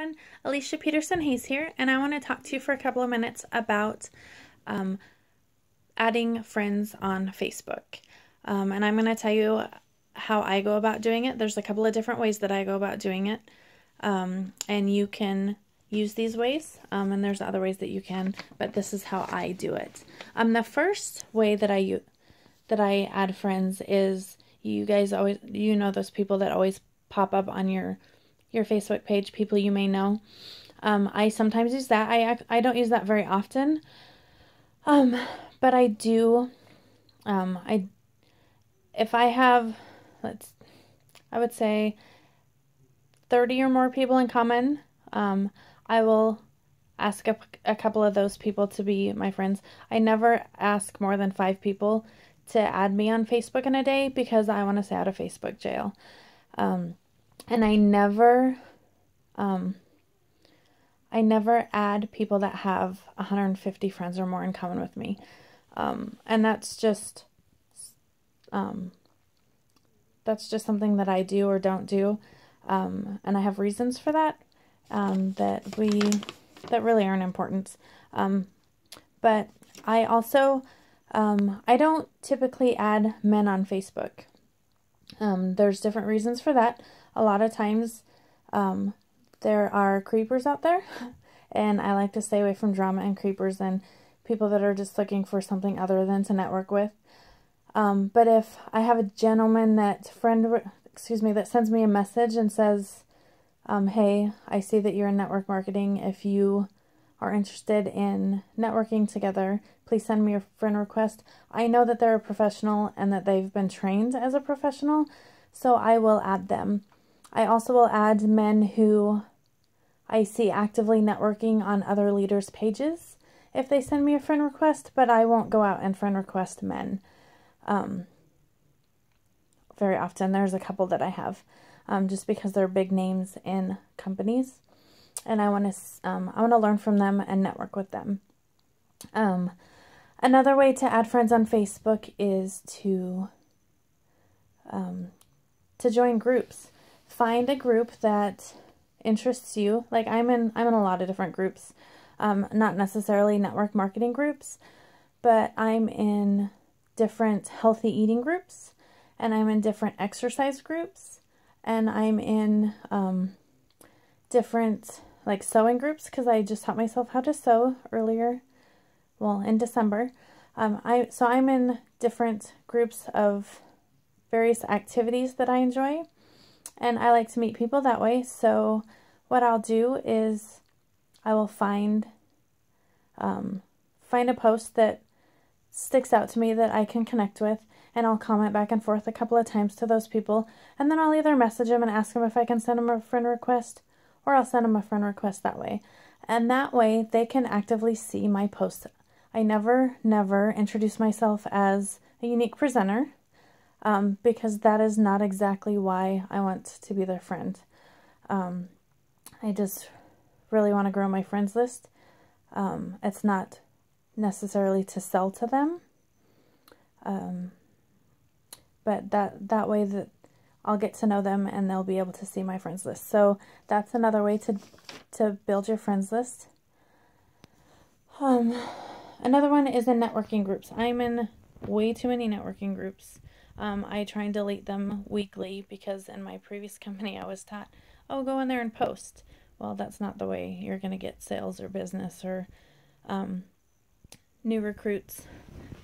everyone, Alicia Pedersen-Hayes here, and I want to talk to you for a couple of minutes about adding friends on Facebook. And I'm going to tell you how I go about doing it. There's a couple of different ways that I go about doing it, and you can use these ways, and there's other ways that you can, but this is how I do it. The first way that I add friends is, you guys always, those people that always pop up on your Facebook page, people you may know. I sometimes use that. I don't use that very often, but I do. If I have, I would say 30 or more people in common, I will ask a couple of those people to be my friends. I never ask more than 5 people to add me on Facebook in a day, because I want to stay out of Facebook jail. And I never add people that have 150 friends or more in common with me. And that's just something that I do or don't do. And I have reasons for that, that really aren't important. But I also, I don't typically add men on Facebook. There's different reasons for that. A lot of times, there are creepers out there, and I like to stay away from drama and creepers and people that are just looking for something other than to network with. But if I have a gentleman that sends me a message and says, hey, I see that you're in network marketing. If you are interested in networking together, please send me a friend request. I know that they're a professional and that they've been trained as a professional, so I will add them. I also will add men who I see actively networking on other leaders' pages if they send me a friend request, but I won't go out and friend request men. Very often. There's a couple that I have, just because they're big names in companies, and I want to learn from them and network with them. Another way to add friends on Facebook is to join groups. Find a group that interests you. Like I'm in a lot of different groups, not necessarily network marketing groups, but I'm in different healthy eating groups, and I'm in different exercise groups, and I'm in different sewing groups, because I just taught myself how to sew in December. So I'm in different groups of various activities that I enjoy, and I like to meet people that way. So what I'll do is I will find a post that sticks out to me that I can connect with, and I'll comment back and forth a couple of times to those people, and then I'll either message them and ask them if I can send them a friend request, or I'll send them a friend request that way. And that way they can actively see my posts. I never introduce myself as a unique presenter, because that is not exactly why I want to be their friend. I just really want to grow my friends list. It's not necessarily to sell to them, but that way that I'll get to know them and they'll be able to see my friends list. So that's another way to build your friends list. Another one is in networking groups. I'm in way too many networking groups. I try and delete them weekly, because in my previous company I was taught, oh, go in there and post. Well, that's not the way you're going to get sales or business or new recruits.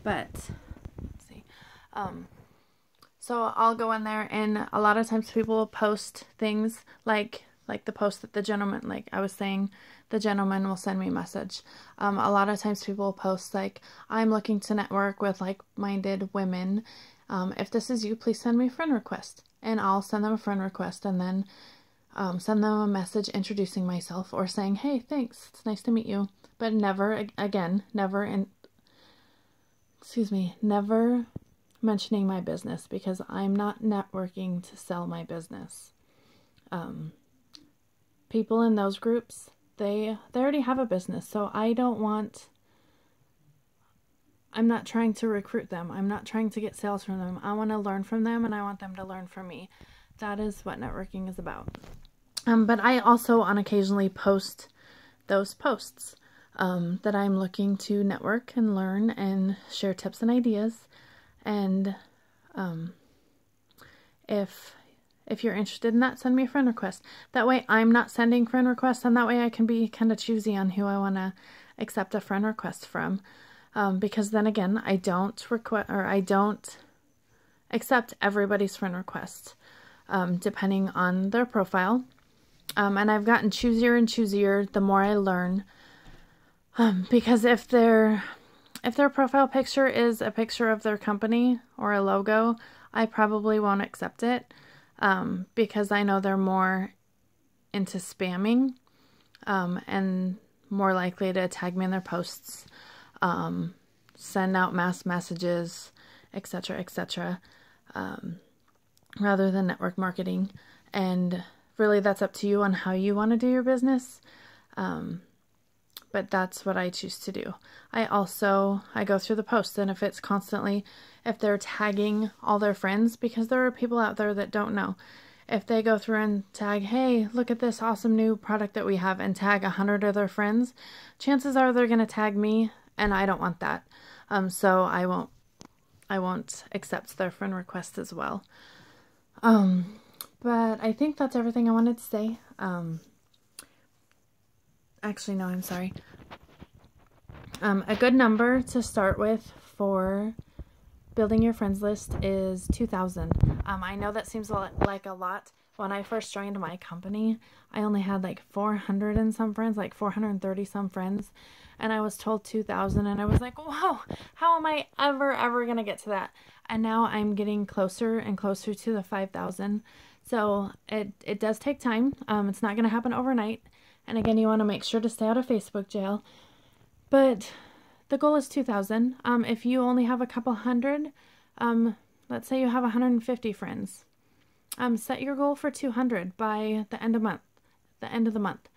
But let's see. So I'll go in there, and a lot of times people will post things like the post that the gentleman, like I was saying, the gentleman will send me a message. A lot of times people will post I'm looking to network with like-minded women. If this is you, please send me a friend request. And I'll send them a friend request, and then send them a message introducing myself or saying, hey, thanks, it's nice to meet you. But never mentioning my business, because I'm not networking to sell my business. People in those groups, they already have a business, so I'm not trying to recruit them. I'm not trying to get sales from them. I want to learn from them, and I want them to learn from me. That is what networking is about. But I also occasionally post those posts that I'm looking to network and learn and share tips and ideas. And if you're interested in that, send me a friend request. That way I'm not sending friend requests, and that way I can be kind of choosy on who I want to accept a friend request from. Because then again, I don't accept everybody's friend request, depending on their profile. And I've gotten choosier and choosier the more I learn. Because if their profile picture is a picture of their company or a logo, I probably won't accept it, because I know they're more into spamming, and more likely to tag me in their posts, send out mass messages, etc., etc., rather than network marketing. And really, that's up to you on how you want to do your business. But that's what I choose to do. I go through the posts, and if they're tagging all their friends, because there are people out there that don't know. If they go through and tag, hey, look at this awesome new product that we have, and tag 100 of their friends, chances are they're going to tag me, and I don't want that. So I won't accept their friend request as well. But I think that's everything I wanted to say. Actually, no, I'm sorry. A good number to start with for building your friends list is 2,000. I know that seems like a lot. When I first joined my company, I only had like 400 and some friends, like 430 some friends. And I was told 2,000, and I was like, whoa, how am I ever going to get to that? And now I'm getting closer and closer to the 5,000. So it does take time. It's not going to happen overnight. And again, you want to make sure to stay out of Facebook jail. But the goal is 2,000. If you only have a couple hundred, let's say you have 150 friends, set your goal for 200 by the end of the month.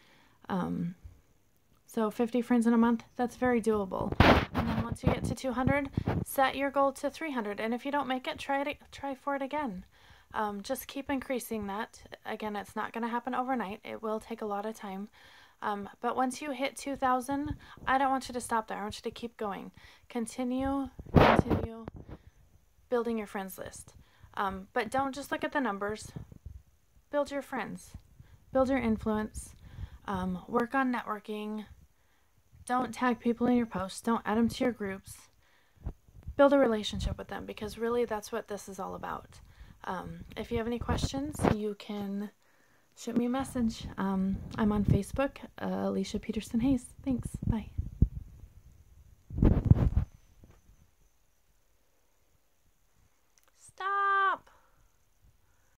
So 50 friends in a month, that's very doable. And then once you get to 200, set your goal to 300. And if you don't make it, try for it again. Just keep increasing that. Again, it's not going to happen overnight. It will take a lot of time. But once you hit 2,000, I don't want you to stop there. I want you to keep going. Continue building your friends list. But don't just look at the numbers. Build your friends. Build your influence. Work on networking. Don't tag people in your posts. Don't add them to your groups. Build a relationship with them, because really that's what this is all about. If you have any questions, you can shoot me a message. I'm on Facebook, Alicia Pedersen-Hayes. Thanks. Bye.